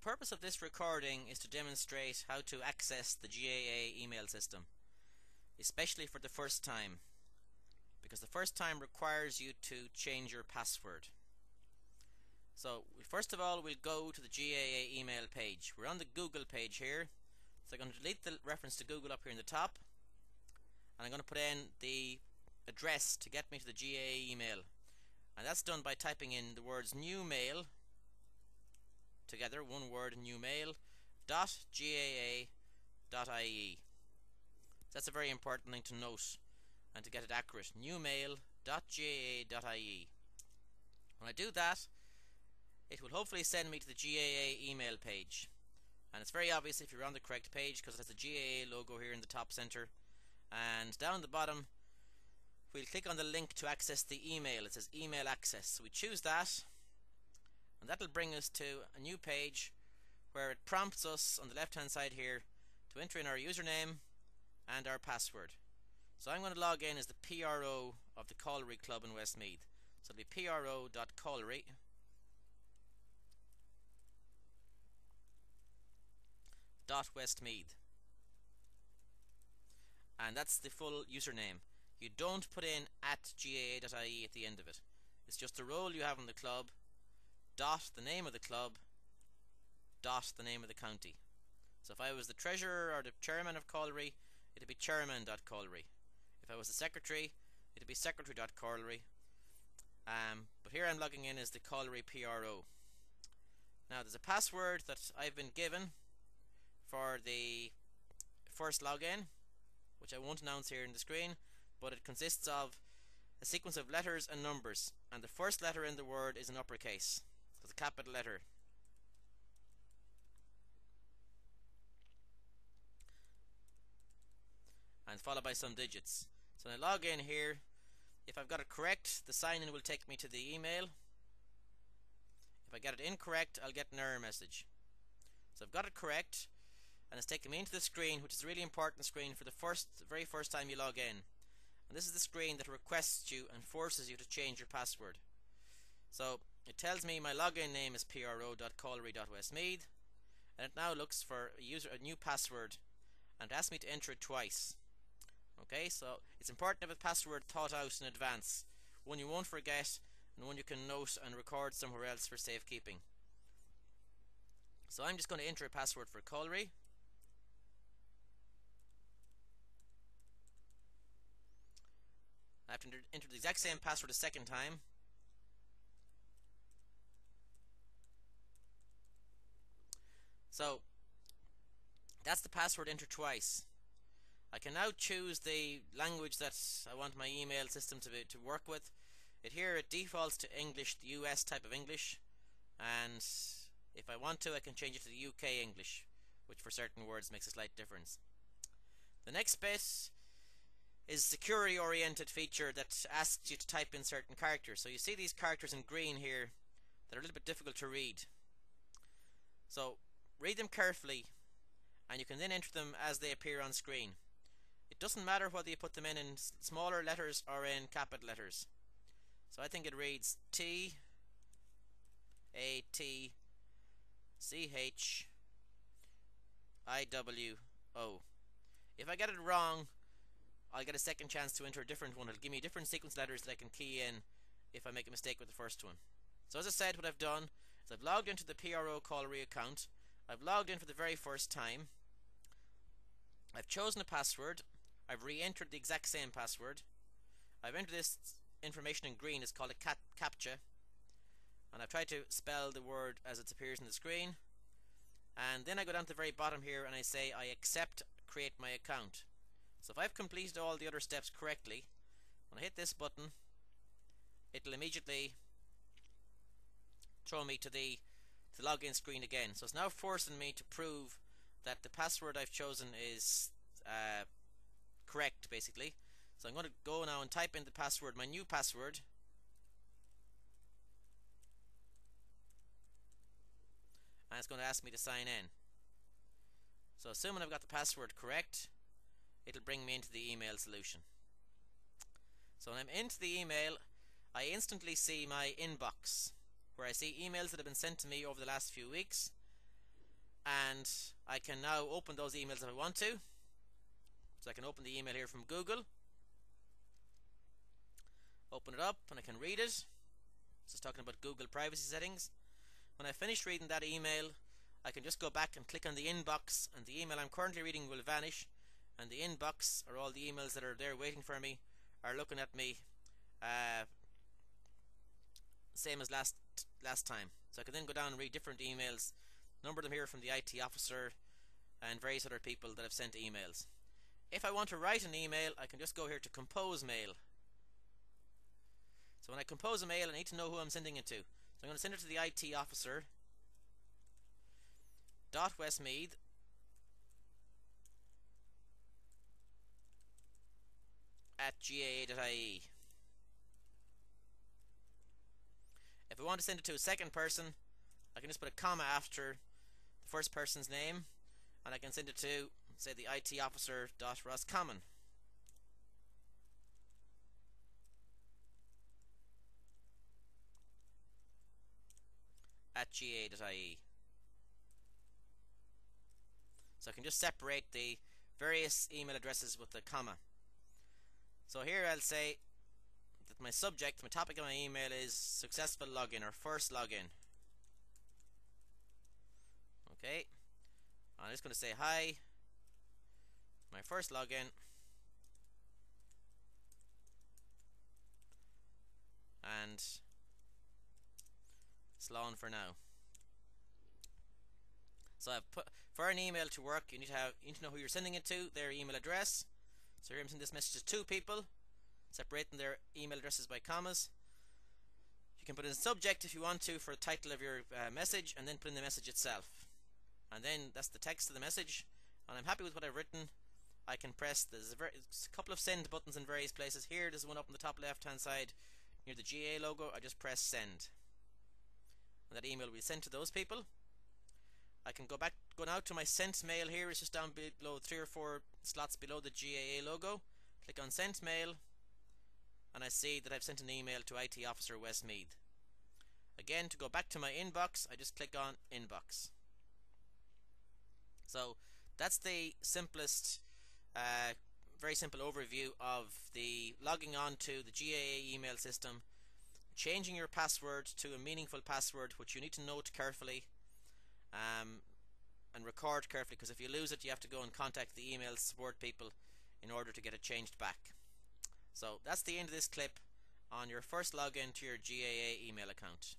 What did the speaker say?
purpose of this recording is to demonstrate how to access the GAA email system, especially for the first time, because the first time requires you to change your password. So first of all, we'll go to the GAA email page. We're on the Google page here, so I'm going to delete the reference to Google up here in the top, and I'm going to put in the address to get me to the GAA email, and that's done by typing in the words new mail together, one word, new mail .gaa.ie. So that's a very important thing to note and to get it accurate, newmail.gaa.ie. When I do that, it will hopefully send me to the GAA email page, and it's very obvious if you're on the correct page because it has the GAA logo here in the top center, and down the bottom we'll click on the link to access the email. It says email access, so we choose that, and that'll bring us to a new page where it prompts us on the left hand side here to enter in our username and our password. So I'm going to log in as the PRO of the Colliery Club in Westmeath. So it'll be pro.colliery.westmeath, and that's the full username. You don't put in @gaa.ie at the end of it. It's just the role you have in the club, dot the name of the club, dot the name of the county. So if I was the treasurer or the chairman of Colliery, it'd be chairman.colliery. If I was the secretary, it'd be secretary.colliery. But here I'm logging in as the Colliery PRO. Now there's a password that I've been given for the first login, which I won't announce here in the screen, but it consists of a sequence of letters and numbers, and the first letter in the word is an uppercase, so it's a capital letter. And followed by some digits. So when I log in here, if I've got it correct, the sign-in will take me to the email. If I get it incorrect, I'll get an error message. So I've got it correct, and it's taken me into the screen, which is a really important screen for the very first time you log in. And this is the screen that requests you and forces you to change your password. So it tells me my login name is pro.colliery.westmeath, and it now looks for a new password and asks me to enter it twice. Okay, so it's important to have a password thought out in advance, one you won't forget and one you can note and record somewhere else for safekeeping. So I'm just going to enter a password for Colliery. I have to enter the exact same password a second time. So that's the password entered twice. I can now choose the language that I want my email system to work with. It defaults to English, the US type of English, and if I want to, I can change it to the UK English, which for certain words makes a slight difference. The next bit is a security oriented feature that asks you to type in certain characters. So you see these characters in green here that are a little bit difficult to read. So read them carefully, and you can then enter them as they appear on screen. It doesn't matter whether you put them in smaller letters or in capital letters. So I think it reads TATCHIWO. If I get it wrong, I'll get a second chance to enter a different one. It'll give me different sequence letters that I can key in if I make a mistake with the first one. So as I said, what I've done is I've logged into the PRO Colliery account. I've logged in for the very first time. I've chosen a password. I've re-entered the exact same password. I've entered this information in green. It's called a CAPTCHA, and I've tried to spell the word as it appears on the screen. And then I go down to the very bottom here and I say I accept create my account. So if I've completed all the other steps correctly, when I hit this button, it'll immediately throw me to the login screen again. So it's now forcing me to prove that the password I've chosen is correct, basically. So I'm going to go now and type in the password, my new password, and it's going to ask me to sign in. So assuming I've got the password correct, it'll bring me into the email solution. So when I'm into the email, I instantly see my inbox, where I see emails that have been sent to me over the last few weeks, and I can now open those emails if I want to. So I can open the email here from Google, open it up, and I can read it. This is talking about Google privacy settings. When I finish reading that email, I can just go back and click on the inbox, and the email I'm currently reading will vanish, and the inbox, or all the emails that are there waiting for me, are looking at me same as last time. So I can then go down and read different emails, number them here from the IT officer and various other people that have sent emails. If I want to write an email, I can just go here to compose mail. So when I compose a mail, I need to know who I'm sending it to. So I'm going to send it to the IT officer .westmeath @gaa.ie. If I want to send it to a second person, I can just put a comma after the first person's name, and I can send it to, say, the IT officer .roscommon @gaa.ie. So I can just separate the various email addresses with the comma. So here I'll say that my subject, my topic of my email is successful login or first login. Okay, I'm just going to say hi, my first login, and Slán for now. So I've put, for an email to work, you need to know who you're sending it to, their email address. So here I'm sending this message to 2 people, separating their email addresses by commas. You can put in a subject if you want to for the title of your message, and then put in the message itself. And then that's the text of the message. And I'm happy with what I've written. I can press, there's a couple of send buttons in various places. Here there's one up on the top left hand side near the GA logo. I just press send, and that email will be sent to those people. I can go now to my sent mail. Here it's just down below 3 or 4 slots below the GAA logo. Click on sent mail, and I see that I've sent an email to IT officer Westmeath. Again, to go back to my inbox, I just click on inbox. So that's the simplest, very simple overview of the logging on to the GAA email system, changing your password to a meaningful password which you need to note carefully and record carefully, because if you lose it you have to go and contact the email support people in order to get it changed back. So that's the end of this clip on your first login to your GAA email account.